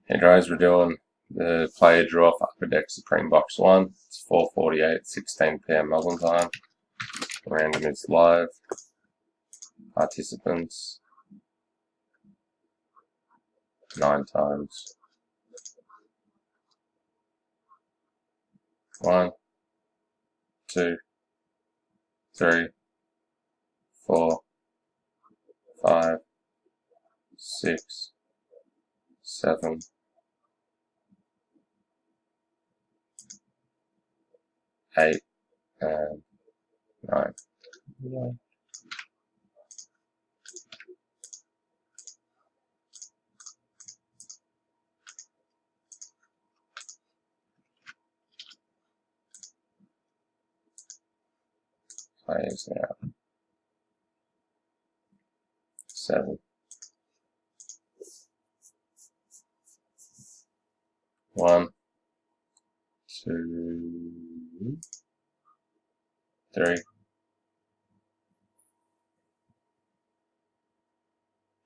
Hey guys, we're doing the player draw for Upper Deck Supreme Box 1. It's 4:48, 16 PM Melbourne time. Random is live. Participants 9 times. 1, 2, 3, 4, 5, 6, 7, 8, and 9. Players now. 7. 1, 2, 3,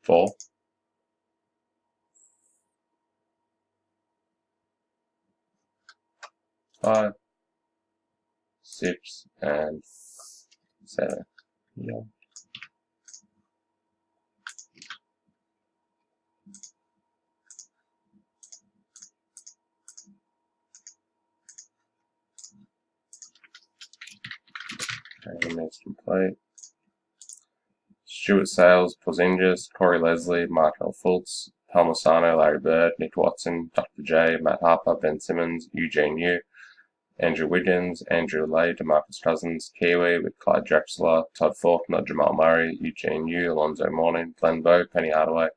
4, 5, 6, and 7. Yeah. And next complete. Stuart Sales, Porzingis, Corey Leslie, Markel Fultz, Palmisano, Larry Bird, Nick Watson, Dr. J, Matt Harper, Ben Simmons, Eugene Yu, Andrew Wiggins, Andrew Lay, DeMarcus Cousins, Kiwi with Clyde Drexler, Todd Faulkner, Jamal Murray, Eugene Yu, Alonzo Mourning, Glenn Bowe, Penny Hardaway,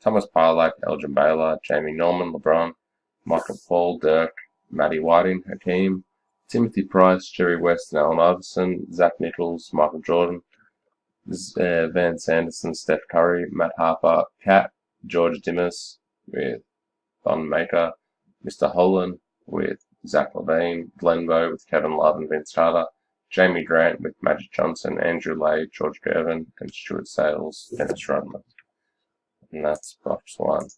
Thomas Parlak, Elgin Baylor, Jamie Norman, LeBron, Michael Paul, Dirk, Matty Whiting, Hakeem, Timothy Price, Jerry West, and Allen Iverson, Zach Nichols, Michael Jordan, Van Sanderson, Steph Curry, Matt Harper, Cat, George Dimas with Von Maker, Mr. Holland with Zach Levine, Glenn Bowe with Kevin Love and Vince Carter, Jamie Grant with Magic Johnson, Andrew Lay, George Gervin, and Stuart Sales, Dennis Rodman. And that's box 1.